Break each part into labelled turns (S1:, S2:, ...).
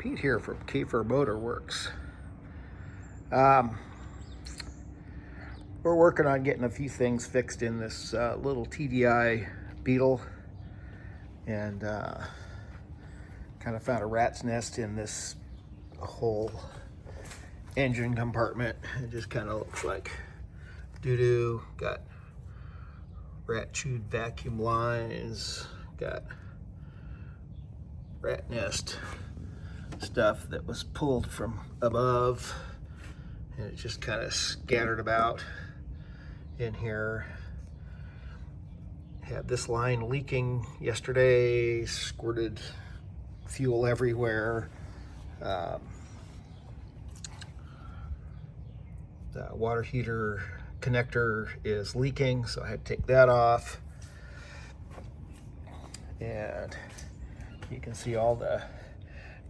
S1: Pete here from Kiefer Motor Works. We're working on getting a few things fixed in this little TDI Beetle, and kind of found a rat's nest in this whole engine compartment. It just kind of looks like doo-doo. Got rat chewed vacuum lines, got rat nest stuff that was pulled from above, and it just kind of scattered about in here. Had this line leaking yesterday, squirted fuel everywhere. The water heater connector is leaking, so I had to take that off. And you can see all the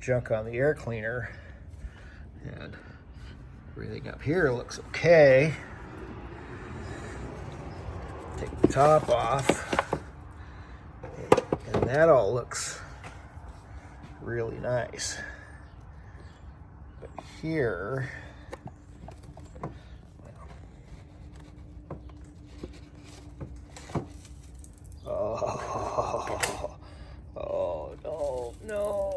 S1: junk on the air cleaner, and everything up here looks okay. Take the top off, and that all looks really nice. But here, oh no.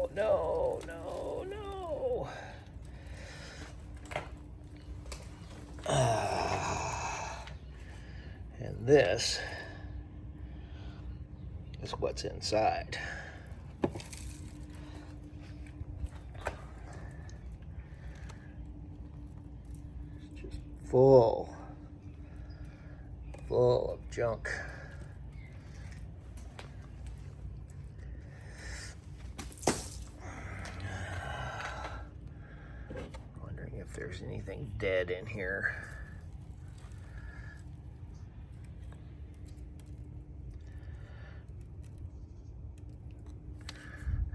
S1: And this is what's inside. It's just full of junk. Wondering if there's anything dead in here.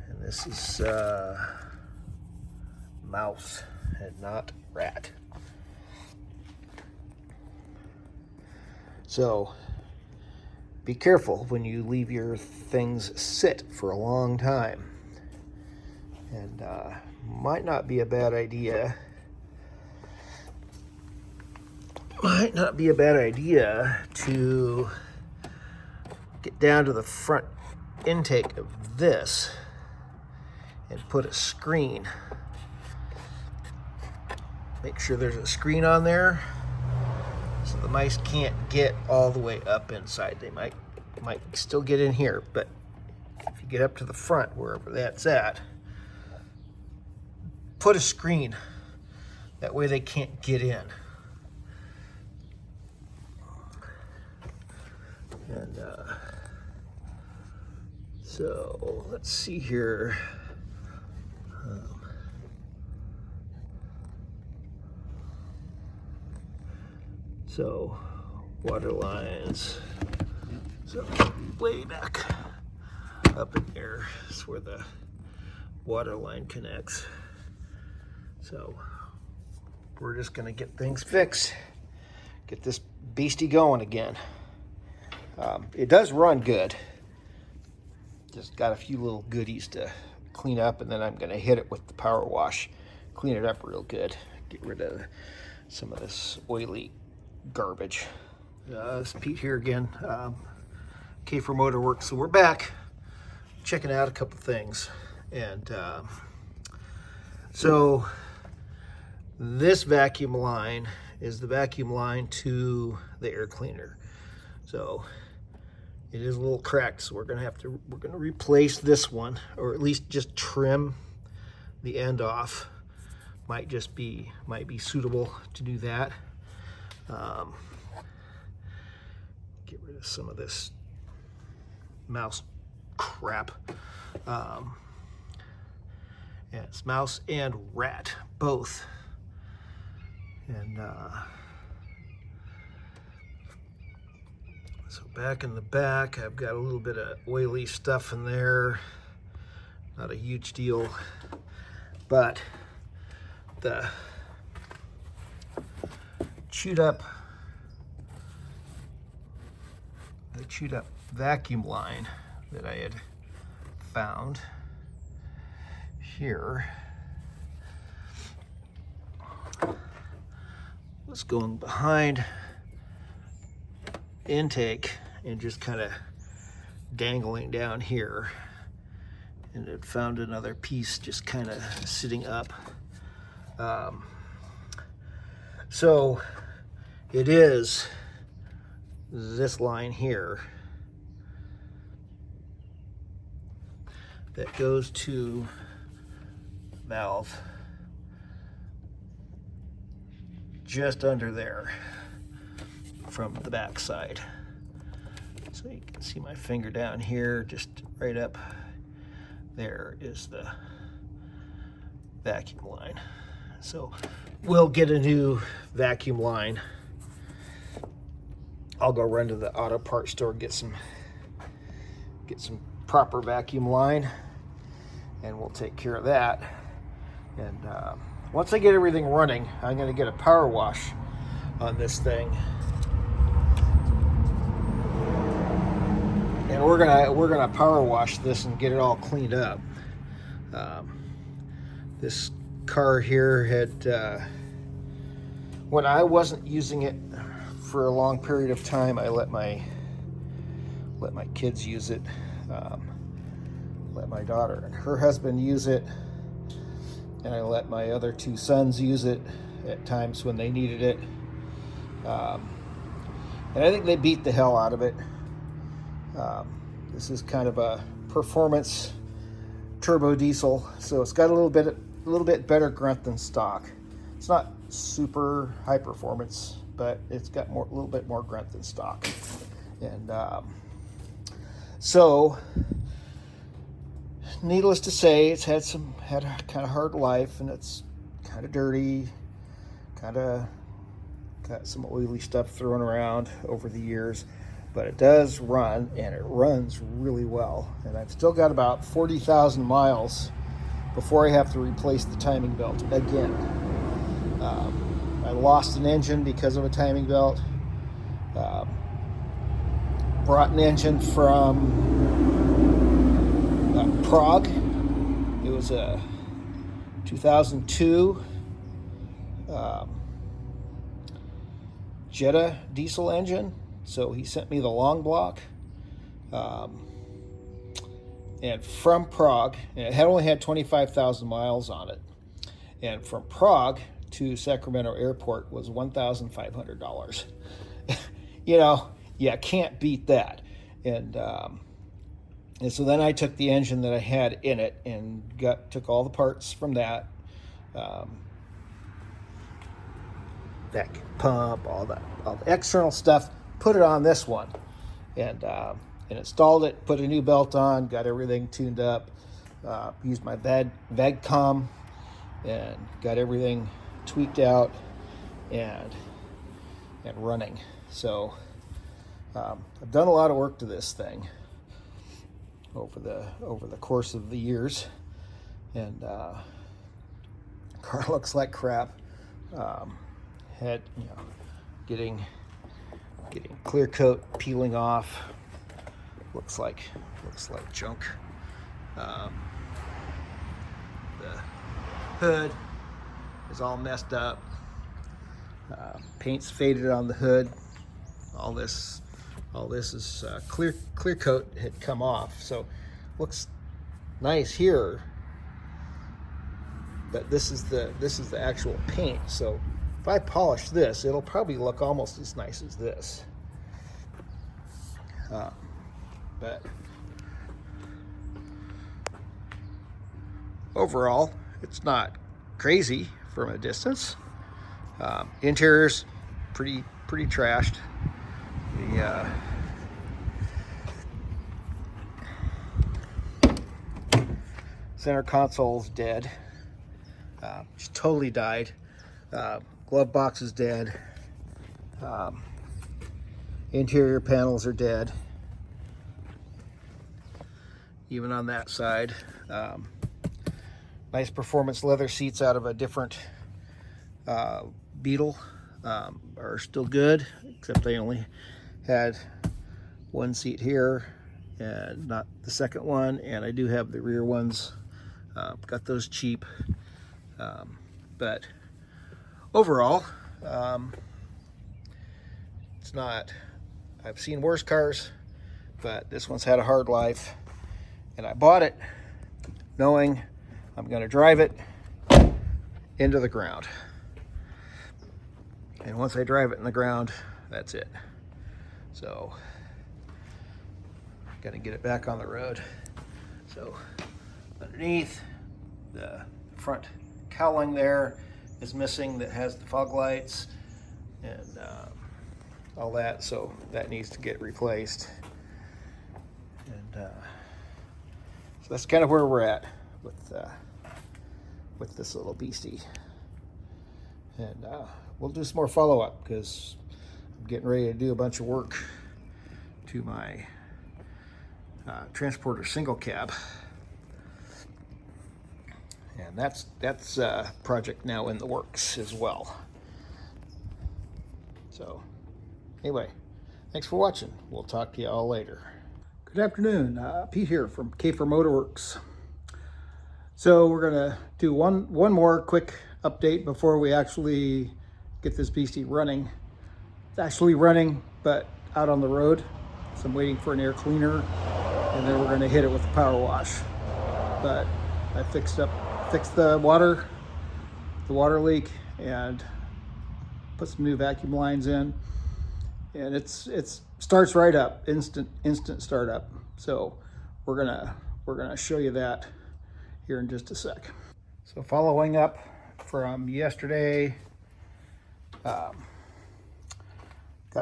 S1: And this is mouse and not rat. So be careful when you leave your things sit for a long time. And might not be a bad idea. To get down to the front intake of this and put a screen. Make sure there's a screen on there so the mice can't get all the way up inside. They might still get in here, but if you get up to the front, wherever that's at, put a screen. That way they can't get in. And so let's see here. So water lines. So way back up in here is where the water line connects. So we're just gonna get things fixed, get this beastie going again. It does run good. Just got a few little goodies to clean up, and then I'm gonna hit it with the power wash, clean it up real good, get rid of some of this oily garbage. It's Pete here again, Kiefer Motor Works. So we're back checking out a couple things, and so this vacuum line is the vacuum line to the air cleaner. So it is a little cracked, so we're gonna replace this one, or at least just trim the end off. Might be suitable to do that. Get rid of some of this mouse crap. Yeah, it's mouse and rat, both. And so back in the back, I've got a little bit of oily stuff in there. Not a huge deal, but the chewed up vacuum line that I had found here was going behind intake and just kind of dangling down here, and it found another piece just kind of sitting up. So it is this line here that goes to valve just under there from the back side. So you can see my finger down here, just right up there is the vacuum line. So we'll get a new vacuum line. I'll go run to the auto parts store, get some proper vacuum line, and we'll take care of that. And once I get everything running, I'm going to get a power wash on this thing, and we're gonna power wash this and get it all cleaned up. This car here had, when I wasn't using it for a long period of time, I let my kids use it, let my daughter and her husband use it, and I let my other two sons use it at times when they needed it. And I think they beat the hell out of it. This is kind of a performance turbo diesel, so it's got a little bit better grunt than stock. It's not super high performance, but it's got a little bit more grunt than stock. And so, needless to say, it's had a kind of hard life, and it's kind of dirty, kind of got some oily stuff thrown around over the years, but it does run, and it runs really well. And I've still got about 40,000 miles before I have to replace the timing belt again. I lost an engine because of a timing belt. Brought an engine from Prague. It was a 2002 Jetta diesel engine, so he sent me the long block, and from Prague, and it had only had 25,000 miles on it, and from Prague to Sacramento Airport was $1,500. You know, you can't beat that. And so then I took the engine that I had in it and took all the parts from that, vacuum pump, all the external stuff, put it on this one, and installed it, put a new belt on, got everything tuned up, used my VagCom, and got everything tweaked out and running. So I've done a lot of work to this thing over the course of the years, and car looks like crap. Had, you know, getting clear coat peeling off, looks like junk. The hood is all messed up. Paint's faded on the hood. All this is clear coat had come off, so looks nice here. But this is the actual paint. So if I polish this, it'll probably look almost as nice as this. But overall, it's not crazy from a distance. Interior's pretty trashed. The center console's dead. Just totally died. Glove box is dead. Interior panels are dead. Even on that side. Nice performance leather seats out of a different Beetle are still good, except they only had one seat here and not the second one, and I do have the rear ones. Got those cheap, but overall It's not, I've seen worse cars, but this one's had a hard life. And I bought it knowing I'm going to drive it into the ground. And once I drive it in the ground, that's it. So, got to get it back on the road. So, underneath, the front cowling there is missing that has the fog lights and all that, so that needs to get replaced. And so that's kind of where we're at with this little beastie. And we'll do some more follow-up because I'm getting ready to do a bunch of work to my transporter single cab. And that's a project now in the works as well. So anyway, thanks for watching. We'll talk to you all later. Good afternoon, Pete here from K4 Motorworks. So we're gonna do one more quick update before we actually get this beastie running. It's actually running, but out on the road. So I'm waiting for an air cleaner, and then we're gonna hit it with the power wash. But I fixed the water leak and put some new vacuum lines in, and it's starts right up, instant startup. So we're gonna show you that here in just a sec. So following up from yesterday, got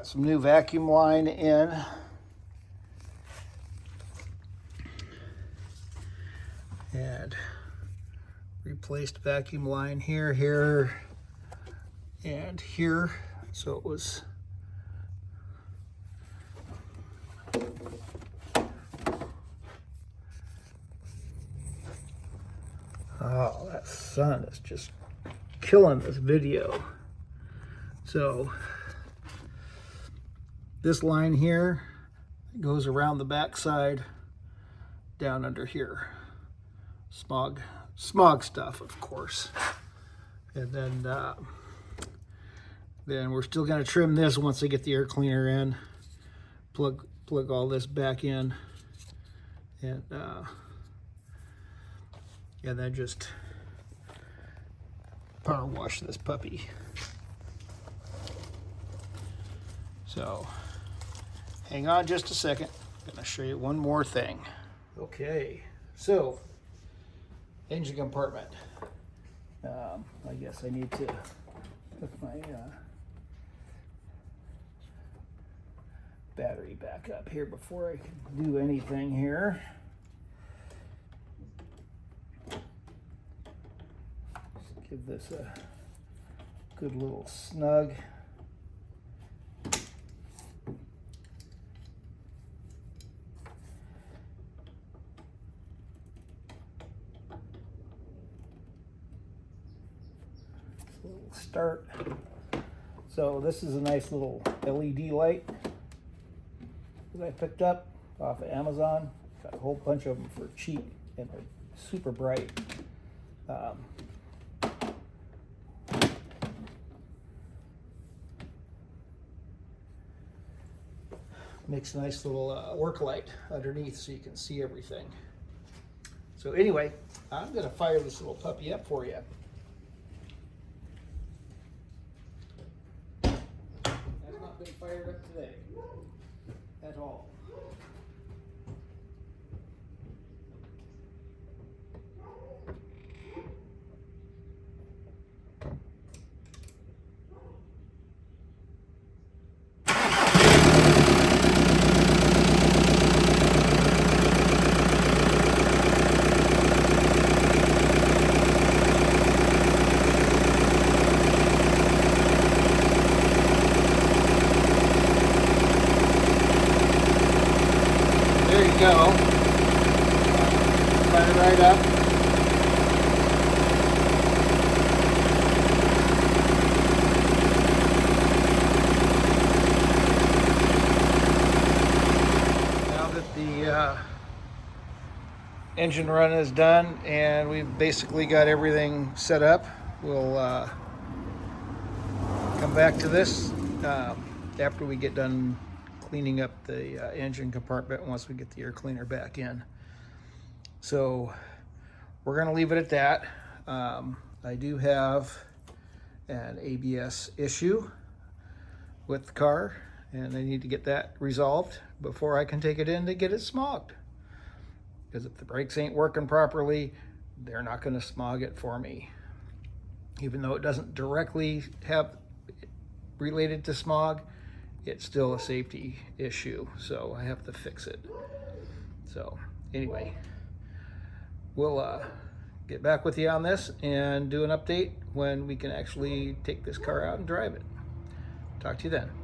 S1: some new vacuum line in. And replaced vacuum line here, and here. So it was oh, that sun is just killing this video. So this line here goes around the backside down under here. Smog stuff, of course. And then we're still going to trim this once I get the air cleaner in. Plug all this back in, and then just power wash this puppy. So hang on just a second. I'm going to show you one more thing. Okay, so engine compartment. I guess I need to hook my battery back up here before I can do anything here. Just give this a good little snug. Start. So this is a nice little LED light that I picked up off of Amazon. Got a whole bunch of them for cheap, and they're super bright. Makes a nice little work light underneath so you can see everything. So anyway, I'm going to fire this little puppy up for you. Been fired up today at all. Go. Fire it right up. Now that the engine run is done and we've basically got everything set up, we'll come back to this. after we get done cleaning up the engine compartment once we get the air cleaner back in. So we're gonna leave it at that. I do have an ABS issue with the car, and I need to get that resolved before I can take it in to get it smogged. Because if the brakes ain't working properly, they're not gonna smog it for me. Even though it doesn't directly have related to smog, it's still a safety issue, so I have to fix it. So anyway, we'll get back with you on this and do an update when we can actually take this car out and drive it. Talk to you then.